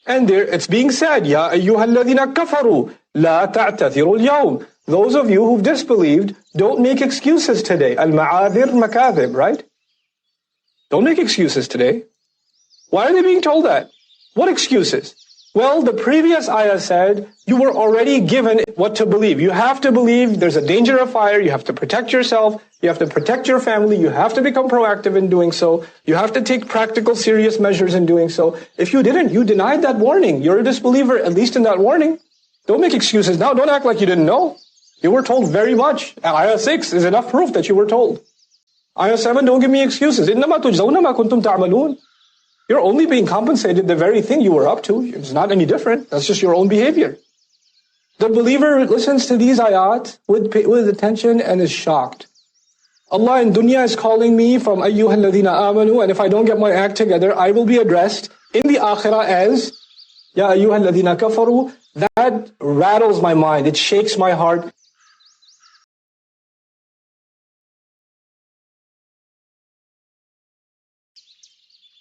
And there it's being said, Ya ayyuhalladhina kafaru, la ta'tathiru al-yawm. Those of you who've disbelieved, don't make excuses today. Al-ma'adhir makadhib, right? Don't make excuses today. Why are they being told that? What excuses? Well, the previous ayah said, you were already given what to believe. You have to believe there's a danger of fire, you have to protect yourself, you have to protect your family, you have to become proactive in doing so, you have to take practical, serious measures in doing so. If you didn't, you denied that warning. You're a disbeliever, at least in that warning. Don't make excuses now, don't act like you didn't know. You were told very much. Ayah 6 is enough proof that you were told. Ayah 7, don't give me excuses. إِنَّمَا تُجْزَوْنَ مَا كُنْتُمْ تَعْمَلُونَ. You're only being compensated the very thing you were up to. It's not any different. That's just your own behavior. The believer listens to these ayat with attention and is shocked. Allah in dunya is calling me from ayyuhal ladhina amanu, and if I don't get my act together, I will be addressed in the akhirah as ya ayyuhal ladhina kafaru. That rattles my mind. It shakes my heart.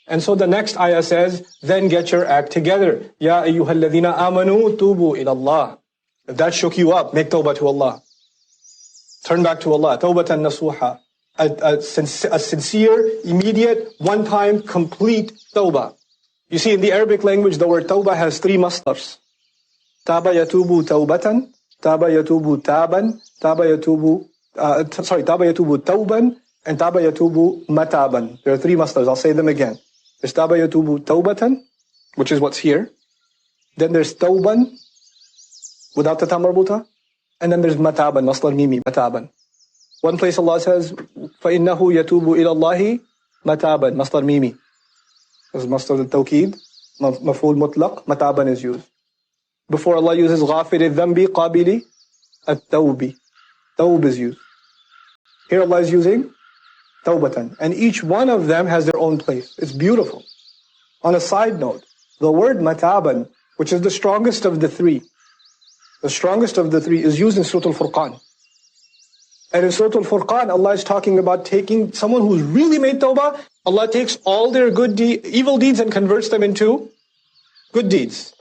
And so the next ayah says, then get your act together. Ya ayyuhal ladhina amanu tubu ilallah. If that shook you up, make tawbah to Allah. Turn back to Allah. Tawbatan nasuha. A sincere, immediate, one-time, complete tawbah. You see, in the Arabic language, the word tawbah has three masdars. Taba yatubu tawbatan, taba yatubu taban, taba yatubu tawban, and taba yatubu mataban. There are three masdars. I'll say them again. There's taba yatubu tawbatan, which is what's here. Then there's tawban, without the ta marbuta. And then there's mataban, masdar mimi, mataban. One place Allah says, فَإِنَّهُ يَتُوبُ إِلَى اللَّهِ مَتَابًا, masdar mimi. This is masdar al-tawqeed, maf'ul mutlaq, mataban is used. Before Allah uses غَافِرِ الذَّنْبِ قَابِلِ التَّوْبِ. Tawb is used. Here Allah is using tawbatan. And each one of them has their own place. It's beautiful. On a side note, the word mataban, which is the strongest of the three, is used in Surah Al-Furqan. And in Surah Al-Furqan, Allah is talking about taking someone who's really made tawbah. Allah takes all their evil deeds and converts them into good deeds.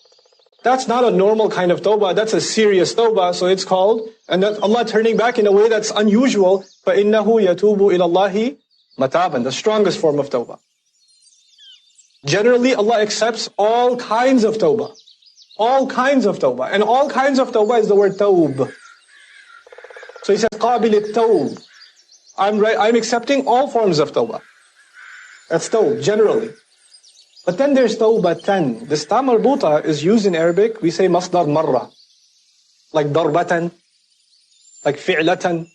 That's not a normal kind of tawbah. That's a serious tawbah. So it's called, and that's Allah turning back in a way that's unusual. فَإِنَّهُ يَتُوبُ إِلَى اللَّهِ مَتَابًا, the strongest form of tawbah. Generally, Allah accepts all kinds of tawbah. All kinds of tawbah. And all kinds of tawbah is the word tawb. So he says, قَابِلِ التَّوْبِ. I'm accepting all forms of tawbah. That's tawb, generally. But then there's tawbatan. This ta marbuta is used in Arabic. We say masdar marra. Like darbatan. Like fi'latan.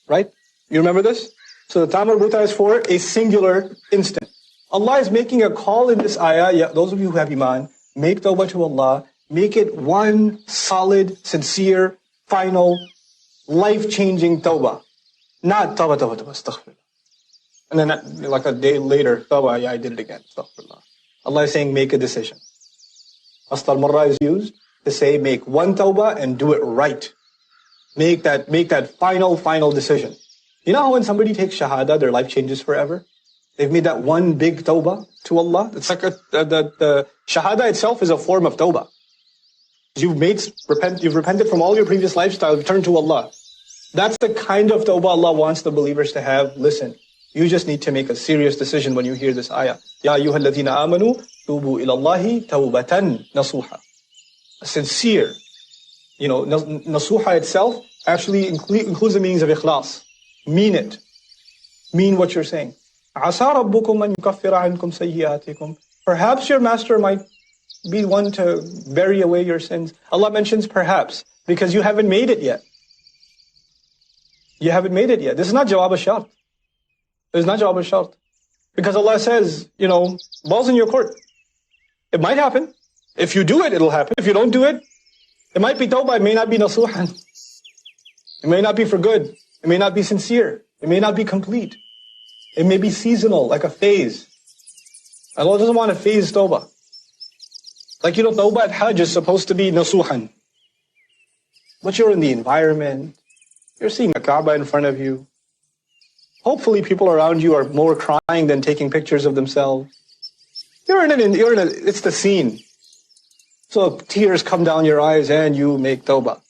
Right? You remember this? So the ta marbuta is for a singular instant. Allah is making a call in this ayah. Those of you who have iman, make tawbah to Allah. Make it one solid, sincere, final, life-changing tawbah. Not tawbah, astaghfirullah. And then like a day later, tawbah, yeah, I did it again, astaghfirullah. Allah is saying, make a decision. Astal marra is used to say, make one tawbah and do it right. Make that final decision. You know how when somebody takes shahada, their life changes forever? They've made that one big tawbah to Allah. It's like the shahada itself is a form of tawbah. You've repented from all your previous lifestyle, you've turned to Allah. That's the kind of tawbah Allah wants the believers to have. Listen, you just need to make a serious decision when you hear this ayah. Ya ayyuhal ladhina amanu, tubu ilallahi tawbatan nasuha. A sincere, nasuha itself actually includes the meanings of ikhlas. Mean it. Mean what you're saying. Asa rabbukum an yukaffira ankum sayyiatikum. Perhaps your master might be one to bury away your sins. Allah mentions perhaps, because you haven't made it yet. You haven't made it yet. This is not jawab al-shart. This is not jawab al-shart. Because Allah says, ball's in your court. It might happen. If you do it, it'll happen. If you don't do it, it might be tawbah, it may not be nasuhan. It may not be for good. It may not be sincere. It may not be complete. It may be seasonal, like a phase. Allah doesn't want a phase tawbah. Like, tawbah at Hajj is supposed to be nasuhan. But you're in the environment. You're seeing a Kaaba in front of you. Hopefully people around you are more crying than taking pictures of themselves. It's the scene. So tears come down your eyes and you make tawbah.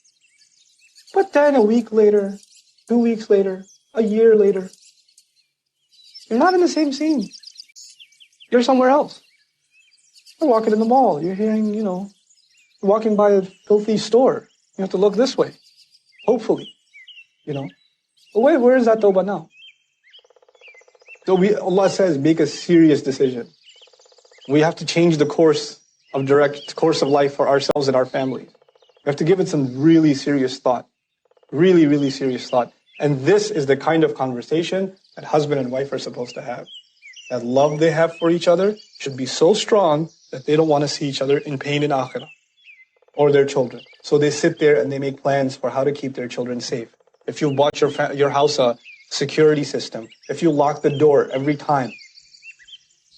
But then a week later, 2 weeks later, a year later, you're not in the same scene. You're somewhere else. You're walking in the mall. You're hearing, walking by a filthy store. You have to look this way. Hopefully, But where is that tawbah now? So Allah says, make a serious decision. We have to change the course of life for ourselves and our families. We have to give it some really serious thought. Really, really serious thought. And this is the kind of conversation that husband and wife are supposed to have. That love they have for each other should be so strong that they don't want to see each other in pain in akhirah or their children. So they sit there and they make plans for how to keep their children safe. If you bought your house a security system, if you lock the door every time,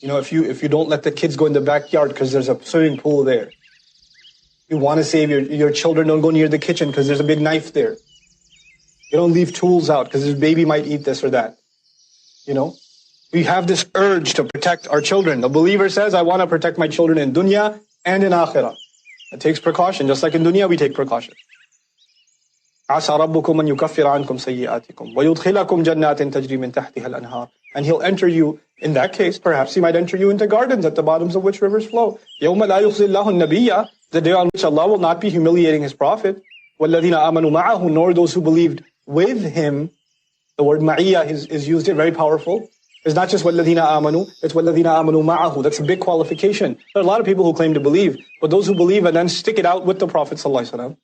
if you don't let the kids go in the backyard because there's a swimming pool there, you want to save your children, don't go near the kitchen because there's a big knife there. You don't leave tools out because this baby might eat this or that. We have this urge to protect our children. The believer says, I want to protect my children in dunya and in akhirah. It takes precaution. Just like in dunya, we take precaution. عَسَى رَبُّكُمْ أَن يُكَفِّرَ عَنْكُمْ سَيِّئَاتِكُمْ وَيُدْخِلَكُمْ جَنَّاتٍ تَجْرِي مِنْ تَحْتِهَا الْأَنْهَارِ. And He'll enter you, in that case, perhaps He might enter you into gardens at the bottoms of which rivers flow. يَوْمَ لَا يُخْزِي اللَّهُ النَّبِيَّ, the day on which Allah will not be humiliating His Prophet. وَالَّذِينَ آمَنُوا مَعَهُ, nor those who believed with Him. The word ma'iyah is used here, very powerful. It's not just وَالَّذِينَ آمَنُوا, it's وَالَّذِينَ آمَنُوا مَعَهُ. That's a big qualification. There are a lot of people who claim to believe, but those who believe and then stick it out with the Prophet ﷺ,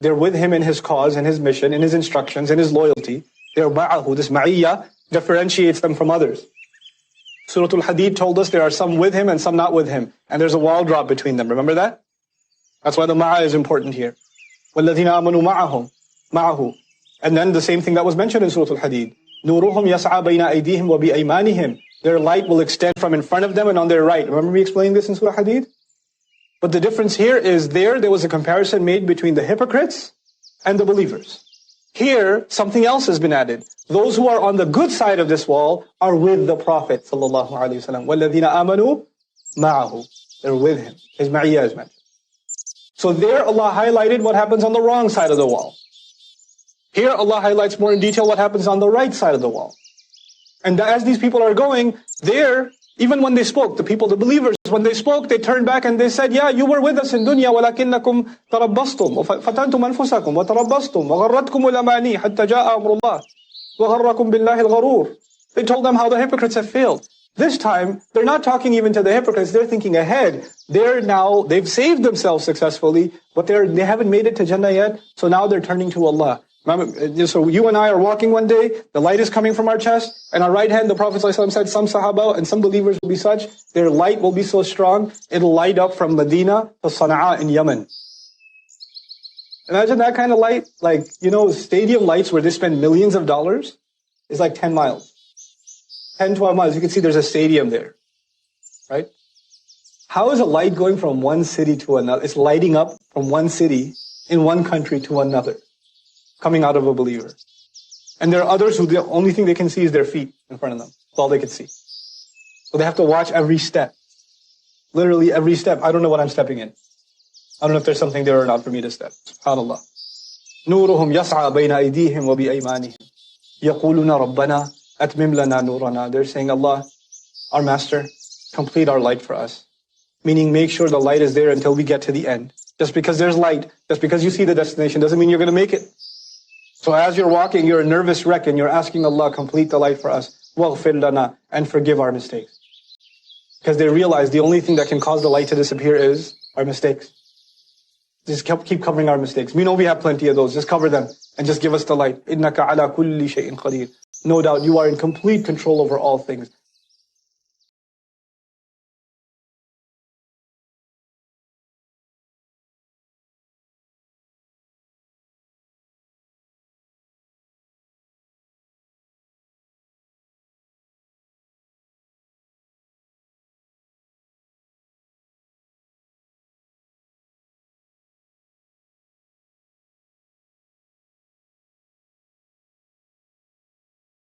they're with him in his cause, in his mission, in his instructions, in his loyalty. They're ma'ahu. This ma'iyah differentiates them from others. Surah Al-Hadid told us there are some with him and some not with him. And there's a wall drop between them. Remember that? That's why the ma'ah is important here. وَالَّذِينَ آمَنُوا مَعَهُ. And then the same thing that was mentioned in Surah Al-Hadid. نُورُهُمْ يَسْعَى بَيْنَ أَيْدِيهِمْ وَبِأَيْمَانِهِمْ. Their light will extend from in front of them and on their right. Remember me explaining this in Surah Hadid? But the difference here is there was a comparison made between the hypocrites and the believers. Here, something else has been added. Those who are on the good side of this wall are with the Prophet sallallahu alaihi wasallam. وَالَّذِينَ آمَنُوا مَعَهُ. They're with him. His ma'iyah is mentioned. So there Allah highlighted what happens on the wrong side of the wall. Here Allah highlights more in detail what happens on the right side of the wall. And as these people are going, there, even when they spoke, the believers, when they spoke, they turned back and they said, yeah, you were with us in dunya, وَلَكِنَّكُمْ تَرَبَّصْتُمْ وَفَتَنْتُمْ أَنفُسَكُمْ وَتَرَبَّصْتُمْ وَغَرَّتْكُمُ الْأَمَانِي حَتَّى جَاءَ أَمْرُ اللَّهِ وَغَرَّكُمْ بِاللَّهِ الْغَرُورِ. They told them how the hypocrites have failed. This time, they're not talking even to the hypocrites, they're thinking ahead. They've saved themselves successfully, but they haven't made it to Jannah yet, so now they're turning to Allah. So you and I are walking one day, the light is coming from our chest, and our right hand, the Prophet ﷺ said, some Sahaba and some believers will be such, their light will be so strong, it'll light up from Medina to Sana'a in Yemen. Imagine that kind of light, stadium lights where they spend millions of dollars, is like 10 miles. 10, 12 miles, you can see there's a stadium there, right? How is a light going from one city to another? It's lighting up from one city in one country to another, coming out of a believer. And there are others who the only thing they can see is their feet in front of them. That's all they can see. So they have to watch every step. Literally every step. I don't know what I'm stepping in. I don't know if there's something there or not for me to step. SubhanAllah. نُورُهُمْ يَسْعَى بَيْنَ أَيْدِيهِمْ وَبِأَيْمَانِهِمْ يَقُولُونَ رَبَّنَا أَتْمِمْ لَنَا نُورَنَا. They're saying, Allah, our Master, complete our light for us. Meaning make sure the light is there until we get to the end. Just because there's light, just because you see the destination, doesn't mean you're going to make it. So as you're walking, you're a nervous wreck and you're asking Allah, complete the light for us. وَغْفِرْ لَنَا, and forgive our mistakes. Because they realize the only thing that can cause the light to disappear is our mistakes. Just keep covering our mistakes. We know we have plenty of those. Just cover them and just give us the light. إِنَّكَ عَلَى كُلِّ شَيْءٍ قَدِيرٍ. No doubt you are in complete control over all things.